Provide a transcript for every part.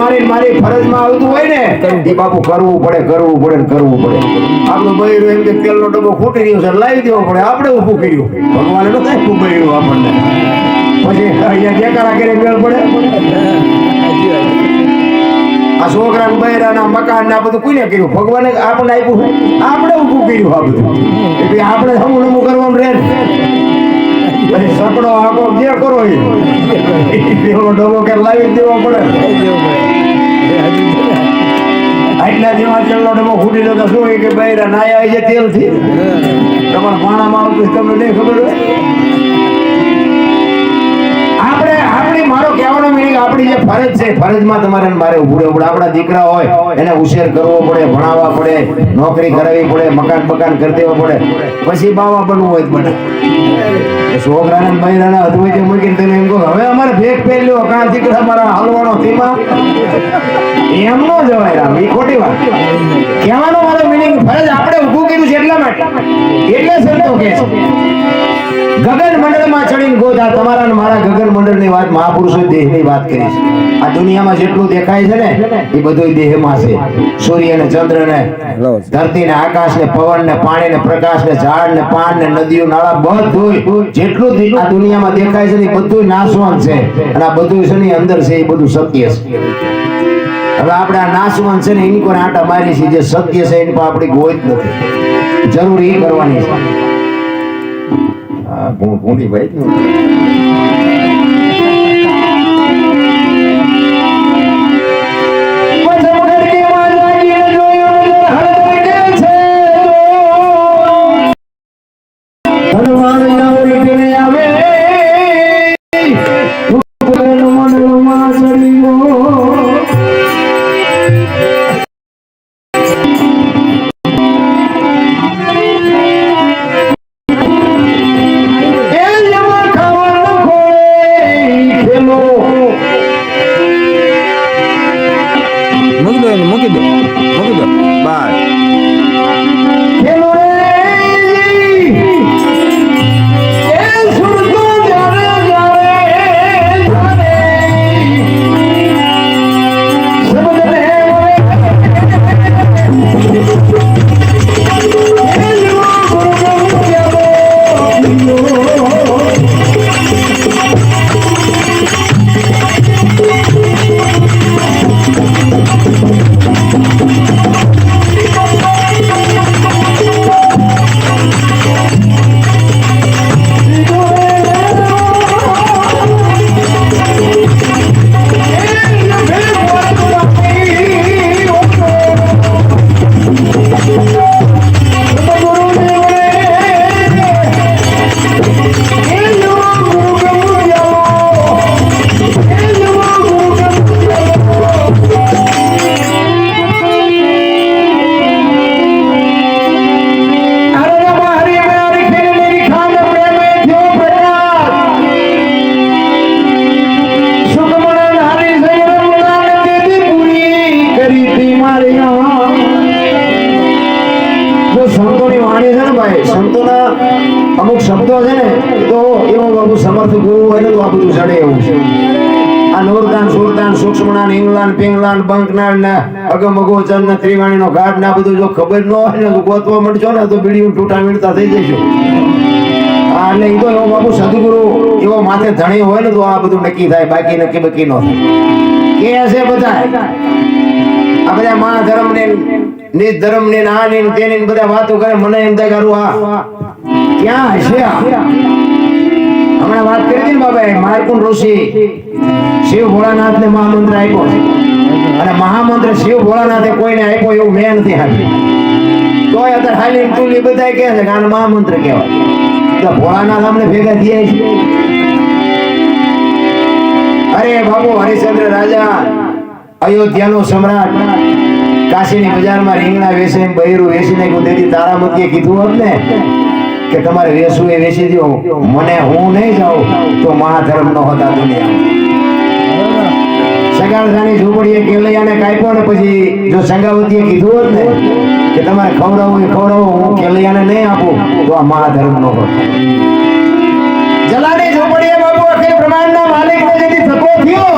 મારી ફરજમાં આવતું હોય ને એ બાપુ કરવું પડે આપણું બૈરું એમ કે તેલનો ડબ્બો ખૂટી રહ્યો છે લાવી દેવો પડે, આપણે ઊભું કર્યું, ભગવાને તો કઈ ઊભું કર્યું આપણને, પછી અહીંયા દેખાડા કરી મેળ પડે. આ છોકરા બૈરાના મકાન ના બધું કોઈને કર્યું? ભગવાને આપણને આપ્યું, આપણે ઊભું કર્યું આ બધું, એટલે આપણે હમું નમું કરવાનું રહે ને. પછી સકડો આખો જે કરો એ ડબો કે લાવી દેવો પડે. આટલા જેવા તેલનો ડબ્બો ફૂટી જતો શું કે બૈરા નાયા આવી જાય તેલ થી, તમારા પાણામાં આવતું તમને નહીં ખબર હોય. મારો કહેવાનો મીનિંગ આપણી જે ફરજ છે, ફરજમાં તમારે મારે ઉભું રહેવું પડે. આપણા દીકરા હોય એને ઉછેર કરવો પડે, ભણાવવા પડે, નોકરી કરાવવી પડે, મકાન કરી દેવા પડે, પછી બાવા બનવું હોય તો બને. છોકરાને બૈરાને અધવૈતે મૂકીને તમે એમ કહો હવે અમારે ભેગ પહેર્યો કાં દીકરા મારા હલવાનો તેમાં એમ ન જવાય. રામ એ ખોટી વાત. કહેવાનો મારો મીનિંગ ફરજ આપણે ઊભું કર્યું છે એટલા માટે, એટલે સંતો કહે છે ગગન મંડળમાં ચડીને ગોધા. તમારા ને મારા ગગન મંડળની વાત, મહાપુરુષો દેહની વાત કરી છે. આ દુનિયામાં જેટલું દેખાય છે ને એ બધું દેહમાં છે. સૂર્ય ને ચંદ્ર ને ધરતી ને આકાશ ને પવન ને પાણી ને પ્રકાશ ને ઝાડ ને પાન ને નદીઓ નાળા બધું જેટલું આ દુનિયામાં દેખાય છે ને એ બધું નાશવાન છે, અને આ બધું છે ને અંદર છે એ બધું સત્ય છે. હવે આપણે આ નાશવાન છે ને એની કોઈ આટા મારી છે, જે સત્ય છે એની પર આપણી ગોઈ જ નથી, જરૂર એ કરવાની છે. ભૂંડી ભાઈ અમુક શબ્દો છે ને તો એવો બાબુ સમર્થ ગુરુ હોય ને તો આ બધું ચડે એવું છે. આ નોરદાન સુરદાન સૂક્ષ્મણાન ઇંગલાન પિંગલાન બંકનાન ને અગમગો ચંદ ત્રિવાણીનો ઘાટ ના બધું જો ખબર ન હોય ને તો ગોતવા મળજો ને તો બીડી ટૂટા મીણતા થઈ જશો. એટલે એ તો એવો બાબુ સદગુરુ એવો માથે ધણી હોય ને તો આ બધું નક્કી થાય, બાકી નક્કી બકી ન થાય. કે છે બધા આ બધા મા ધર્મ ને નિજ ધર્મ ને આ ને તેની બધા વાતો કરે. મને એમ થાય કરું આ ક્યાં હશે? હમણાં વાત કરી હતી ને બાબા, મારકુંડ ઋષિ શિવ ભોળાનાથ ને મહામંત્ર આપ્યો છે, અને મહામંત્ર શિવ ભોળાનાથે કોઈને આપ્યો એવું મેં નથી આપ્યું. તોય અત્યારે હાલી તુલી બધા કહે છે કે આને મહામંત્ર કહેવાય. તો ભોળાનાથ અમને ભેગા થયા છે. અરે બાબુ હરિશ્ચંદ્ર રાજા, અયોધ્યાનો સમ્રાટ, કાશીની બજારમાં રીંગણા વેચે બૈરું વેચી નાખ્યું. તેથી તારામતીએ કીધું હોત ને કે તમારે વેચવું એ વેચી દો, મને હું નહીં જાઉં તો મહાધર્મ ન હોતા દુનિયા. સગાળસાની ઝૂંપડીએ કેલૈયાને કાપ્યો ને પછી જો સંગાવતીએ કીધું હોત ને કે તમારે ખવડાવવું એ ખવડાવો, હું કેલૈયાને નહીં આપું તો આ મહાધર્મ ન હોત. જલાની ઝૂંપડીએ બાબુ અખિલ બ્રહ્માંડના માલિકને જેથી થકો થયો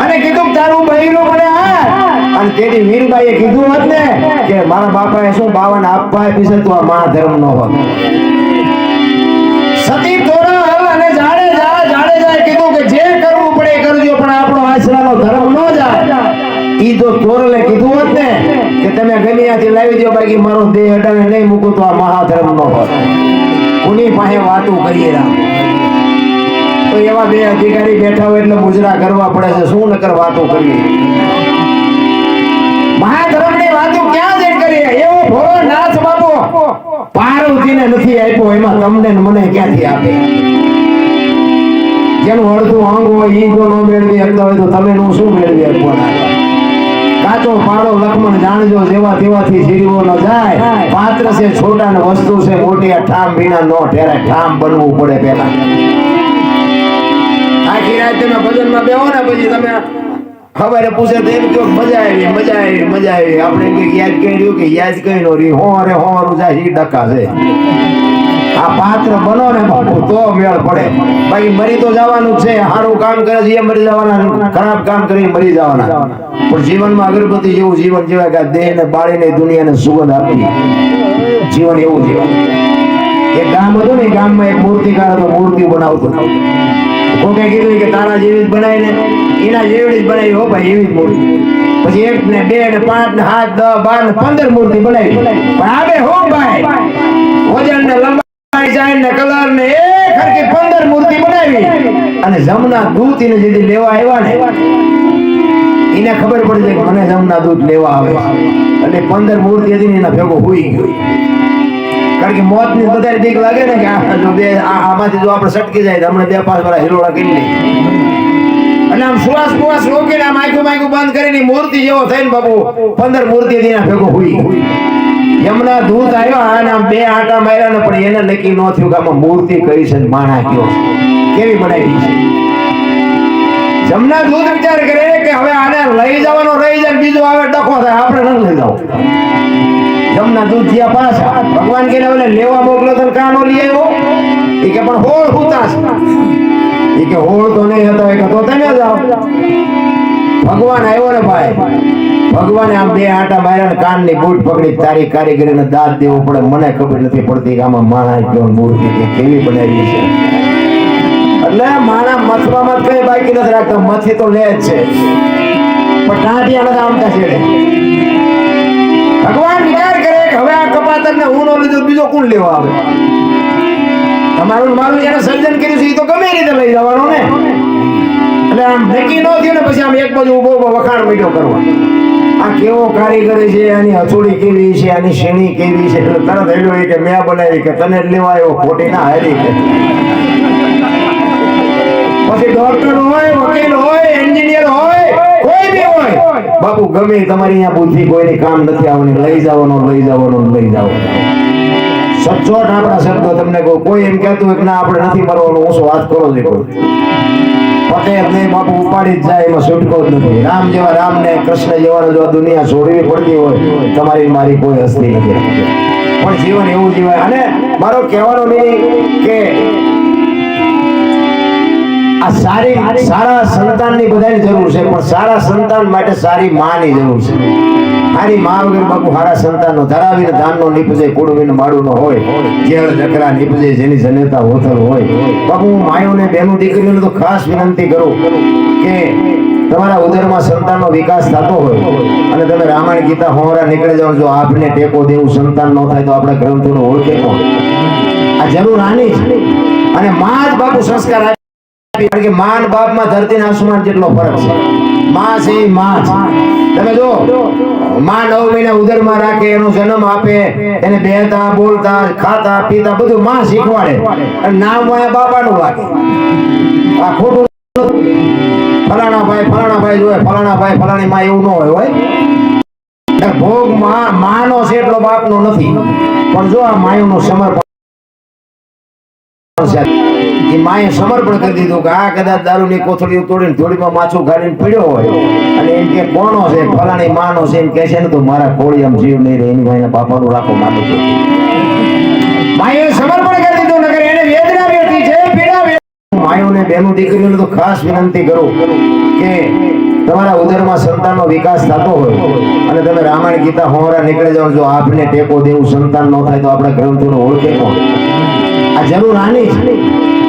અને કીધું તારું બૈરું મને આ તેથી વીરબાઈએ કીધું હોત ને કે મારા બાપાએ શું 52 આપવા પીછે તો આ મહાધર્મ નો હોત. સતી તોરલ અને જાડેજાએ કીધું કે જે કરવું પડે એ કરજો પણ આપણો આશ્રમનો ધર્મ ન જાય. ઈ જો તોરલે કીધું હોત ને કે તમે ગનિયાથી લાવી દો બાકી મારો દેહ અડાને નહીં મૂકું તો આ મહાધર્મ નો હોત. કોની પાસે વાતું કરીએ રામ? તો એવા બે અધિકારી બેઠા હોય એટલે મુજરા કરવા પડે છે. શું નકર વાતો કરીએ? મહાધર્મની વાતો ક્યાં જઈને કરીએ? એવો ભોળો નાથ બાપુ પાર્વતીને નથી આપ્યો, એમાં તમને ને મને ક્યાંથી આપે? જેનું અડધું અંગ હોય ઈ જો ન મેળવી શકતા હોય તો તમે નું શું મેળવી શકવાના? કાચો પાડો લક્ષ્મણ જાણજો જેવા તેવાથી જીરવો ન જાય. પાત્ર છે છોટા ને વસ્તુ છે મોટી, આ ઠામ વિના નો ઠેરાય. ઠામ બનવું પડે પેલા. આખી રાત તમે ભજનમાં બેહો ને પછી તમે ખબર પૂછે તો એમ કહો મજા આવી મજા આવી મજા આવી. આપણે કઈક યાદ કર્યું કે યાદ કઈ નો રહી હો રે હો રૂજા હી ડકા છે. આ પાત્ર બનો ને બાપુ તો મેળ પડે. બાકી મરી તો જવાનું છે. સારું કામ કરે છે એ મરી જવાના, ખરાબ કામ કરી મરી જવાના. પણ જીવનમાં અગરબત્તી જેવું જીવન જીવાય કે દેહ ને બાળીને દુનિયાને સુગંધ આપી જીવન એવું જીવન. એક ગામ હતું ને, ગામમાં એક મૂર્તિકાર હતો, મૂર્તિ બનાવતો. કોકે કીધું કે તારા જેવી જ બનાવીને એના જેવડી જ બનાવી. હો ભાઈ એવી જ મૂર્તિ. પછી 1 ને 2 ને 5 ને 7 10 12 ને 15 મૂર્તિ બનાવી. પણ આબે હો ભાઈ વજન ને લંબાઈ ડિઝાઇન ને કલર ને એક હરખી 15 મૂર્તિ બનાવી. અને જમના દૂત એને જેથી લેવા આવ્યા ને એને ખબર પડી કે મને જમના દૂત લેવા આવે એટલે 15 મૂર્તિ હતી ને એના ભેગો હોઈ ગયો. કારણ કે મોત ની બધાને બીક લાગે ને કે જો બે આમાંથી જો આપણે સટકી જાય તો હમણાં 2-5 વાર હિલોડા કરી લઈએ. એટલે આમ શ્વાસ રોકીને આમ આંખું બંધ કરીને મૂર્તિ જેવો થઈને બાપુ 15 મૂર્તિ એના ભેગો હોઈ ગયો. યમના દૂત આવ્યો અને આમ 2 આંટા માર્યા ને પણ એને નક્કી ન થયું કે આમાં મૂર્તિ કઈ છે માણા કયો કેવી બનાવી છે. જમના દૂત વિચાર કરે કે હવે આને લઈ જવાનો રહી જાય, બીજો આવે ડખો થાય, આપણે ન લઈ જાવ. જમના દૂત જ્યાં પાછા ભગવાન કે લેવા મોકલો તો કાનો લઈ આવ્યો. એ કે પણ હોળ હુતાશ. એ કે હોળ તો નહીં હતો. એ કે તો તમે જાઓ. ભગવાન આવ્યો ને ભાઈ, ભગવાને આમ 2 આંટા માર્યા ને કાનની બૂટ પકડી તારી કારીગરીને દાદ દેવો પડે. મને ખબર નથી પડતી કે આમાં માણા કેવો મૂર્તિ કેવી બનાવી છે. એટલે માણા મથવામાં કઈ બાકી નથી રાખતા. મથી તો લે જ છે પણ ટાંટિયા નથી આમતા છેડે. ભગવાન વિચાર કરે કે હવે આ કપાતર ને હું નો લીધો બીજો કોણ લેવા આવે? તમારું મારું જેને સર્જન કર્યું છે એ તો ગમે રીતે લઈ જવાનો ને. એટલે આમ નક્કી ન થયું ને પછી આમ એક બાજુ ઉભો વખાણ મીઠો કરવા. આ કેવો કારીગર છે, આની હથોડી કેવી છે, આની શેણી કેવી છે. એટલે તરત હેડ્યો કે મેં બનાવી કે તને જ લેવા આવ્યો, ખોટી ના હારી કે. પછી ડોક્ટર હોય, વકીલ હોય, એન્જિનિયર હોય, કોઈ બી હોય બાપુ ગમે તમારી અહીંયા બુદ્ધિ કોઈની કામ નથી આવવાની. લઈ જવાનો લઈ જવાનો લઈ જવાનો. સચોટ આપણા શબ્દો તમને કહું. કોઈ એમ કહેતું હોય કે ના આપણે નથી મરવાનું, હું શું વાત કરો છો પતે નહીં બાપુ ઉપાડી જ જાય, એમાં છૂટકો જ નથી. રામ જેવા રામ ને કૃષ્ણ જેવા જો દુનિયા છોડવી પડતી હોય તમારી મારી કોઈ હસ્તી નથી. પણ જીવન એવું જીવાય. અને મારો કહેવાનો મિનિંગ કે આ સારા સંતાનની બધાની જરૂર છે, પણ સારા સંતાન માટે સારી માની જરૂર છે. સારી માં વગર બાપુ સારા સંતાનનો ધરાવીને ધાનનો નીપજે, કુડવીને માળુનો હોય, જેળ જકરા નીપજે, જેની જનેતા હોથલ હોય. બાપુ હું માયોને બહેનો દીકરીઓને તો ખાસ વિનંતી કરું કે તમારા ઉદરમાં સંતાનનો વિકાસ થતો હોય અને તમે રામાયણ ગીતા હોરા નીકળી જાઓ, જો આપને ટેકો દેવું સંતાન ન થાય તો આપણે ગ્રંથોનો ઓળખે કોણ? આ જરૂર આની છે. અને માં જ બાપુ સંસ્કાર આપે. કારણ કે માન બાપમાં ધરતી આસમાન જેટલો ફરક છે. માં છે એ માં છે. તમે જો માં 9 મહિના ઉદરમાં રાખે, એનો જન્મ આપે, એને બેહતા બોલતા ખાતા પીતા બધું માં શીખવાડે. અને નામ બાપાનું લાગે. આ ખોટું ફલાણા ભાઈ જોયે ફલાણા ભાઈ ફલાણી માં એવું ન હોય. ભોગ માનો છે એટલો બાપનો નથી. પણ જો આ માયુનું સમર્પણ એ માએ સમર્પણ કરી દીધું કે આ કદાચ દારૂની કોથળી તોડીને થોડીમાં માછું ગાડીને પીડ્યો હોય અને એમ કે કોનો છે ફલાણી માનો છે એમ કે છે ને તો મારા કોળી આમ જીવ નહીં રહે, એની માના બાપાનું રાખો માનું છું. માએ સમર્પણ કરી દીધું, નકર એને વેદના વેઠી છે, પીડા વેઠી. માયોને બહેનો દીકરીઓને તો ખાસ વિનંતી કરું કે તમારા ઉદરમાં સંતાનનો વિકાસ થતો હોય અને તમે રામાયણ ગીતા હોરા નીકળી જાઓ, જો આપને ટેકો દેવું સંતાન ન થાય તો આપણે ગ્રંથોને ઓળખે કોણ? આ જરૂર આની છે.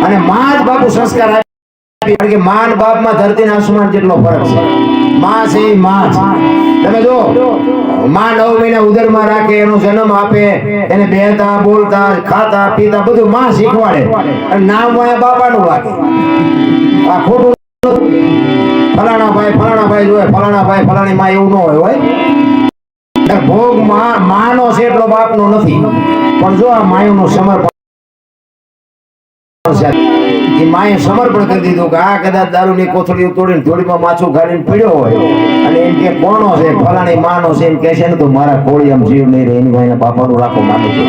અને માં જ બાપુ સંસ્કાર આપે, કારણ કે માં બાપ માં ધરતી ને આસમાન જેટલો ફરક છે. માં છે એ માં છે. તમે જો માં 9 મહિના ઉદરમાં રાખે, એનો જન્મ આપે, એને બેહતા બોલતા ખાતા પીતા બધું માં શીખવાડે, અને નામ વાયા બાપાનું રાખે. આ ખોટું ફલાણા ભાઈ જોય, ફલાણા ભાઈ ફલાણી માં એવું ન હોય. ભોગ માનો છે એટલો બાપનો નથી. પણ જો આ માયુનું સમર્પણ, એ માએ સમર્પણ કરી દીધું કે આ કદાચ દારૂની કોથળીઓ તોડીને થોડીમાં માછું ગાડીને પીડ્યો હોય અને એમ કે કોનો છે, ફલાણી માનો છે, એમ કે છે ને તો મારા કોળી આમ જીવ નહીં રહે, એની ભાઈના બાપાનું રાખો માનું છે.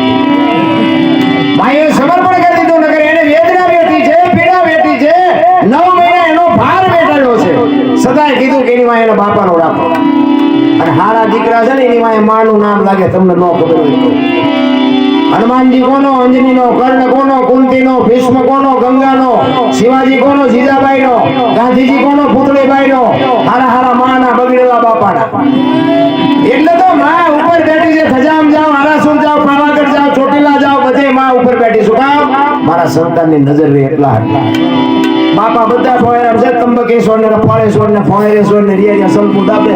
માએ સમર્પણ કરી દીધું, નકર એને વેદના વેઠી છે, પીડા વેઠી છે, 9 મહિના એનો ભાર વેઠાયો છે, સદાય કીધું કે એની માં એના બાપાનું રાખો. અને હારા દીકરા છે ને એની માં માનું નામ લાગે, તમને ન ખબર હોય તો. હનુમાનજી કોનો, અંજનીનો, કર્ણ કોનો, કુંતીનો, ભીષ્મ કોનો, ગંગાનો, શિવાજી કોનો, જીજાબાઈનો, ગાંધીજી કોનો, પુતળીબાઈનો, હારા હારા માના બગડેલા બાપાના. એટલે તો માં ઉપર બેઠી છે. ખજામ જાઓ, આરાસુર જાઓ, પાવાગઢ જાઓ, ચોટીલા જાઓ, બધે માં ઉપર બેઠી. શું કામ? મારા સંતાનની નજર રહે એટલા. બાપા બધા ફોયરા છે, તંબકેશ્વર ને રફાળેશ્વર ને ફોયરેશ્વર ને રિયા સલપુ દાબે.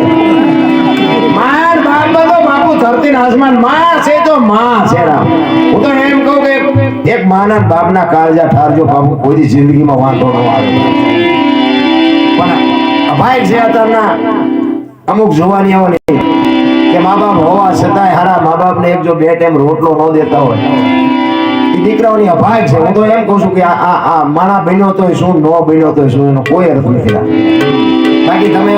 માર બાપ તો બાપુ ધરતી ને આસમાન માં છે, તો માં છે. રામ, હું તો એમ કહું કે એક માના બાપના કાળજા ઠારજો બાપુ, કોઈ જિંદગીમાં વાંધો ન આવે. પણ અભાઈ છે અત્યારના અમુક જોવાનીઓ કે મા બાપ હોવા છતાંય હારા મા બાપ ને એક જો 2 ટાઈમ રોટલો ન દેતા હોય, એ દીકરાઓની અભાગ છે. હું તો એમ કહું છું કે આ માણા બન્યો તોય શું, ન બન્યો તોય શું, એનો કોઈ અર્થ નથી. બાકી તમે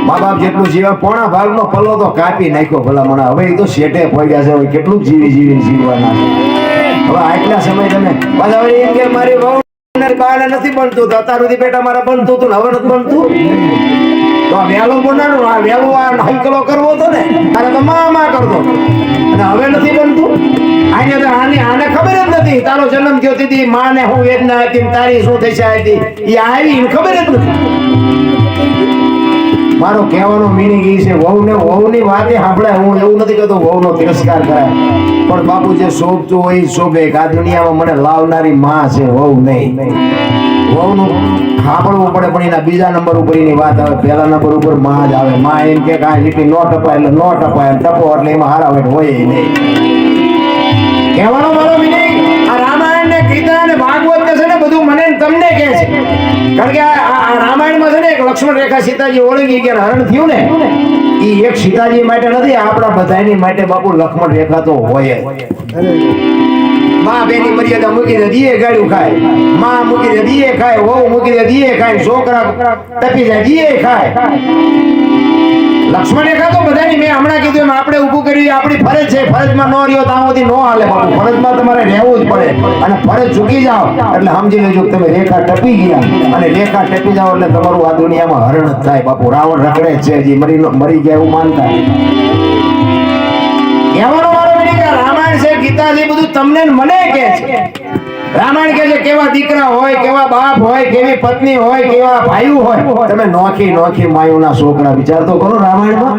મા બાપ જેટલું જીવે, પોણા ભાગનો પલ્લો તો કાપી નાખ્યો ભલામણા. હવે એ તો શેઠે પડ્યા છે, હવે કેટલું જીવીને જીવવાના. હવે આટલા સમય તમે પાછા એમ કે મારી વહુ બાને નથી બનતું, અત્યાર સુધી બેટા મારા બનતું હતું, હવે નથી બનતું. તો આ વહેલું બનાનું, આ વહેલું આ હંકલો કરવો હતો ને, તારે તો માં કરતો, અને હવે નથી બનતું. આને ખબર જ નથી તારો જન્મ થયો હતી, માને હું વેદના હતી, તારી શું દશા હતી, એ આવી ખબર જ નથી. મારો કહેવાનો મીનિંગ એ છે, વહુની વાતે સાંભળાય. હું એવું નથી કહેતો વહુનો તિરસ્કાર કરાય, પણ બાપુ જે શોભતું હોય એ શોભે. આ દુનિયામાં મને લાવનારી માં છે, વહુ નહીં. વહુનું સાંભળવું પડે, પણ એના બીજા નંબર ઉપર એની વાત આવે, પહેલા નંબર ઉપર માં જ આવે. માં એમ કે આ લીટી ન ટપાય એટલે ન ટપાય, ટપો એટલે એમાં હારા હોય નહીં. કહેવાનો મારો મીનિંગ, આ રામાયણ ને ગીતા ને ભાગવત છે ને બધું મને તમને કહે છે. કારણ કે આ રામાયણમાં છે ને એક લક્ષ્મણ રેખા સીતાજી ઓળંગી ગયા, હરણ થયું ને, એ એક સીતાજી માટે નથી, આપણા બધાની માટે બાપુ લક્ષ્મણ રેખા તો હોય. માં બેની મર્યાદા મૂકી દે દીએ ગાળ્યું ખાય, માં મૂકી દે દીએ ખાય, વહુ મૂકી દે દીએ ખાય, છોકરા ટપી જાય દીએ ખાય. લક્ષ્મણ રેખા તો બધાની મેં હમણાં કીધું એમ આપણે ઊભું કર્યું, આપણી ફરજ છે. ફરજમાં ન રહ્યો તો આમાંથી ન હાલે બાપુ. ફરજમાં તમારે રહેવું જ પડે, અને ફરજ ચૂકી જાઓ એટલે સમજી લેજો તમે રેખા ટપી ગયા, અને રેખા ટપી જાઓ એટલે તમારું આ દુનિયામાં હરણ જ થાય બાપુ. રાવણ રખડે છે, હજી મરી ગયા એવું માનતા. કહેવાનો મારો મીનિંગ રામાયણ છે, ગીતા છે, બધું તમને મને કહે છે. રામાયણ કહે છે કેવા દીકરા હોય, કેવા બાપ હોય, કેવી પત્ની હોય, કેવા ભાઈ હોય. તમે નોખી માયુના છોકરા વિચાર તો કરો રામાયણમાં.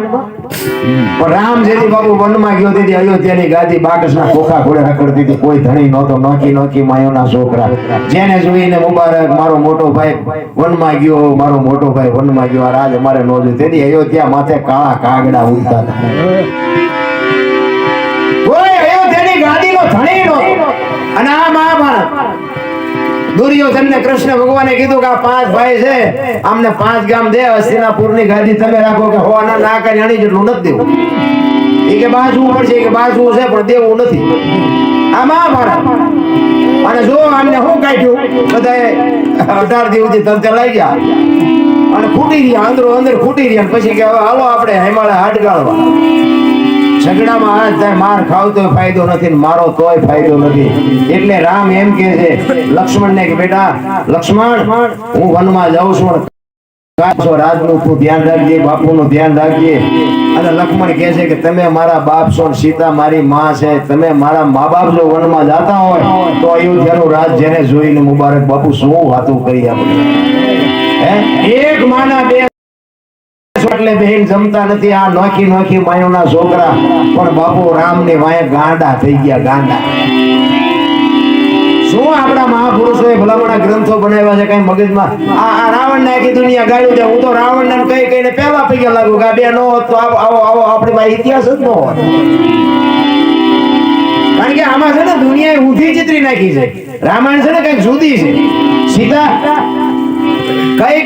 પણ રામ જેથી બાપુ વનમાં ગયો હતી, અયોધ્યાની ગાદી બાકસના ખોખા ઘોડે રખડતી હતી, કોઈ ધણી નહોતો. નોખી માયુના છોકરા, જેને જોઈને મુબારક મારો મોટો ભાઈ વનમાં ગયો, મારો મોટો ભાઈ વનમાં ગયો. આ રાજ અમારે ન જોયું. તેથી અયોધ્યા માથે કાળા કાગડા ઉડતા હતા. કોઈ અયોધ્યાની ગાદીનો ધણી નહોતો. અને આ મહાભારત, દુર્યોધન ને કૃષ્ણ ભગવાને કીધું કે આ 5 ભાઈ છે, આમને 5 ગામ દે, હસ્તિનાપુરની ગાદી તમે રાખો. કે હોવાના ના કરી આની જેટલું નથી દેવું. એ કે બાજવું પડશે, કે બાજવું છે પણ દેવું નથી. આ મહાભારત. અને જો આમને શું કાઢ્યું, બધાએ 18 દિવસથી તંત્ર લઈ ગયા અને ફૂટી રહ્યા, અંદર ફૂટી રહ્યા. પછી કે હવે હાલો આપણે હિમાલય હાડ ગાળવા. ઝઘડામાં હાથ થાય, માર ખાવ તોય ફાયદો નથી, મારો તોય ફાયદો નથી. એટલે રામ એમ કે છે લક્ષ્મણ ને કે બેટા લક્ષ્મણ, હું વનમાં જાઉં છું, રાજનું તું ધ્યાન રાખજે, બાપુનું ધ્યાન રાખજે. અને લક્ષ્મણ કહે છે કે તમે મારા બાપ છો, સીતા મારી માં છે. તમે મારા મા બાપ જો વનમાં જાતા હોય તો અયોધ્યાનું રાજ જેને જોઈને મુબારક બાપુ શું વાતું કરી આપણે. એક માના 2 રોટલે બેહીને જમતા નથી આ નોખી નોખી માયોના છોકરા, પણ બાપુ રામની વાંહે ગાંડા થઈ ગયા, ગાંડા. શું આપણા મહાપુરુષોએ ભલામણા ગ્રંથો બનાવ્યા છે કઈ મગજમાં? આ રાવણ ને આખી દુનિયા ગાળ્યું છે. હું તો રાવણ ને કઈ કઈને પેલા પૈયા લાગુ કે આ બે નો હોત તો આવો આપણી પાસે ઇતિહાસ જ ન હોત. કારણ કે આમાં છે ને દુનિયાએ ઊંધી ચિતરી નાખી છે. રામાયણ છે ને કઈક જુદી છે. સીતા કઈ